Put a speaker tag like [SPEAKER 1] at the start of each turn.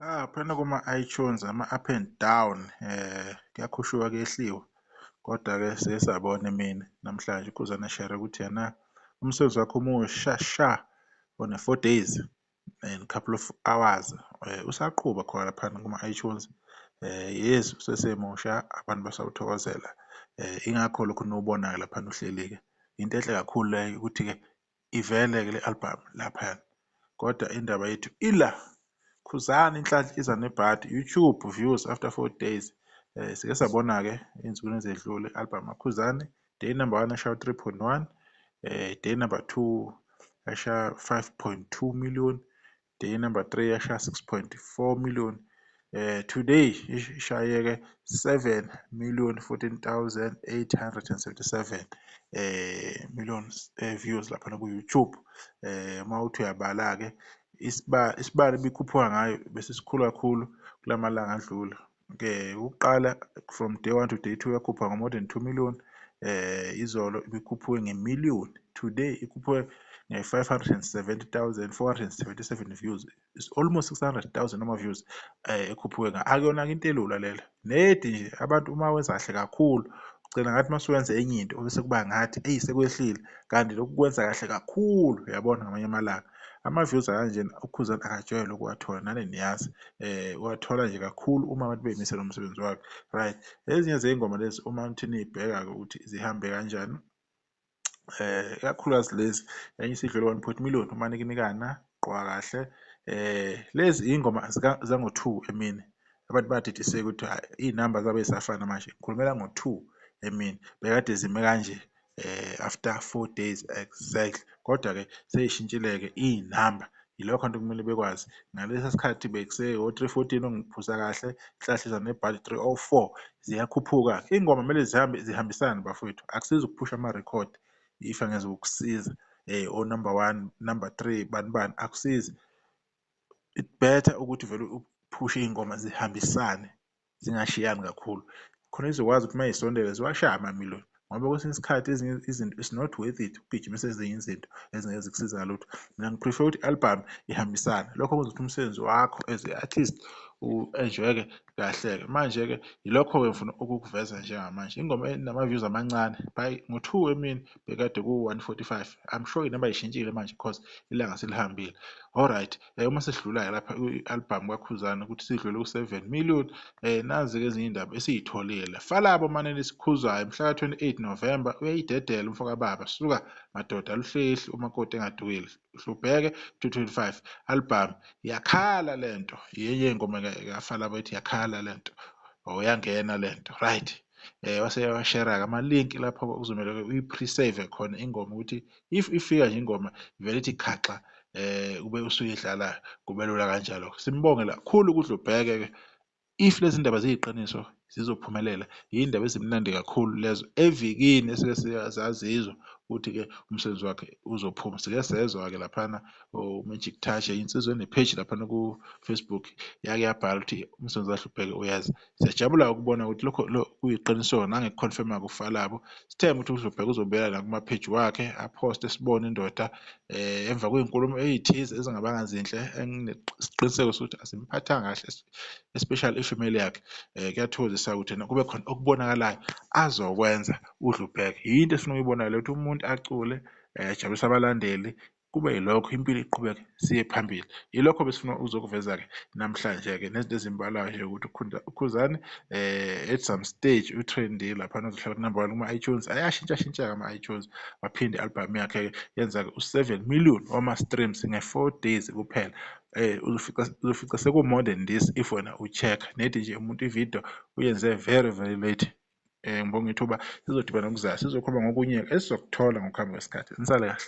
[SPEAKER 1] Phela kuma-iTunes ama-up and down kuyakhushuka kuyehliwa, kodwa-ke sike sabona mina namhlanje uKhuzani share ukuthi yena umsebenzi wakhe umushasha on a 4 days and couple of hours usaqhuba khona laphana kuma-iTunes. Yes, usesemusha abantu basawuthokozela. Ingakho lokhu niwubonayo laphana uhleli-ke into enhle kakhulu leyo ukuthi-ke ivele-ke le-album laphana, kodwa indaba yethu ila Khuzani inhlanhla iza nebhadi YouTube views after 4 days. Sike sabona-ke ey'nsukwini ezedlule i-album kaKhuzani, day number 1 yashaya 3.1, day number 2 yashaya 5.2 million, day number 3 yashaya 6.4 million. Today ishayeke 7,014,877 millions views laphana ku-YouTube. Uma uthi uyabala-ke isibalo ibikhuphuka ngayo bese sikhulu kakhulu kulamalanga adlula. Ukuqala from day 1 to day 2 yakhupha ngo-more than 2 million. Izolo ibikhuphuke nge-million. Today ikhuphuke nge-570,477 views. It's almost 600,000 ama-views ekhuphuke ngayo. Akuyona-ke into elula lela. Nedi nje abantu uma wenza kahle kakhulu ugcina ngathi masuwenza enye into bese kuba ngathi eyi sekwehlile, kanti lokhu kwenza kahle kakhulu, uyabona ngamanye amalanga. Ama-views akanjena uKhuzani akajwayele ukuwathola, nani niyazi. Uwathola nje kakhulu uma abantu beyimisela umsebenzi wakhe, right. Ezinye zey'ngoma lezi uma nithi niy'bheka-ke ukuthi zihambe kanjani, ikakhulukazi lezi enye isidlule 1 million uma nikinikana qwa kahle. Lezi iy'ngoma zango-2 emini. Abantu badidiseka ukuthi iy'namba zabo y'safana manje. Ngikhulumela ngo-2 emini, bekade zime kanje after 4 days exactly, kodwa-ke sey'shintshile-ke iy'namba. Yilokho nto kumele bekwazi. Ngalesa sikhathi bekuse o-314 ongiphuza kahle, inhlahla iza nebhadi 304 ziyakhuphuka. Iy'ngoma kumele zihambisane bafowethu, akusizi ukuphusha ama-record if angeze ukusiza. O-number 1, number 3 bani bani akusizi. It better ukuthi vele uphushe iy'ngoma zihambisane zingashiyani kakhulu, khona izokwazi ukuthi uma y'sondele ziwashaya ama-million. Ngoba kwesinye isikhathi ezinye izinto it's not worth it ukugijimisa ezinye izinto ezingeke zikusiza ngalutho. Mina ngi-prefer ukuthi i-album ihambisane. Lokho kwenza ukuthi umsebenzi wakho as a-artist u-enjoyeke kahle-ke. Manje-ke yilokho-ke ngifuna ukukuveza njengamanje. Ingoma enama-views amancane ngo-2 emini bekade ku-145. I'm sure inamba yishintshile manje because ilanga selihambile. Alright, uma sesidlula-ke lapha i-album kaKhuzani ukuthi sidlule ku-7 million. Nazi-ke ezinye iy'ndaba esiy'tholile. Falabo mane lisikhuzayo mhla ka-28 November uyayidedela umfo kababa, suka madoda aluhlehli umakoti engadukile. Hlupheke 225 album yakhala lento, yenye yey'ngoma kaFalabo ethi yakhala lento, yangena lento, right. Wase washare-ke ama-link lapho uzomele uyi-pre-save khona ingoma ukuthi if ifika nje ingoma vele ithi khaxa ube usuyidlala kube lula kanjalo. Simbonge kakhulu kuDlubheke-ke. If lezi ndaba ziyiqiniso zizophumelela, iy'ndaba ezimnandi kakhulu lezo evikini esike sazizwa ukuthi-ke umsebenzi wakhe uzophuma. Sike sezwa-ke laphana u-Magic Touch insizwa ene-page laphana ku-Facebook yake yabhala ukuthi umsebenzi kaHlubheke uyazi. Siyajabula ukubona ukuthi lokho kuyiqiniso nange-confirm-a kuFalabo. Sithemba ukuthi uHlubheke uzobuyela la kuma-page wakhe aphoste sibone indoda emva kwey'nkulumo ey'thize ezingabanga zinhle enginesiqiniseko sokuthi asimphathanga kahle, especially ifemeli yakhe. Kuyathokozisa ukuthi kube khona okubonakalayo azokwenza uHlubheke. Yinto esifuna ukuyibona le ukuthi umuntu acule ajabulise abalandeli, kube yilokho impilo iqhubeke siye phambili. Yilokho besifuna ukuzokuveza-ke namhlanje-ke nezinto ezimbalwayo nje ukuthi uKhuzani at some stage u-trendile laphana uzohlala ku-number 1 kuma-iTunes. Ayashintsha-shintsha-ke ama-iTunes, waphinde i-album yakhe-ke yenza-ke u-7 million wama-streams nge-4 days kuphela. Uzofica seku-more than this if wena u-check. Nedi nje umuntu ividiyo uyenze very very late. Ngibonga ithuba sizodibana ngokuzayo, sizokhuluma ngokunye esizokuthola ngokuhamba kwesikhathi. Nisale kahle.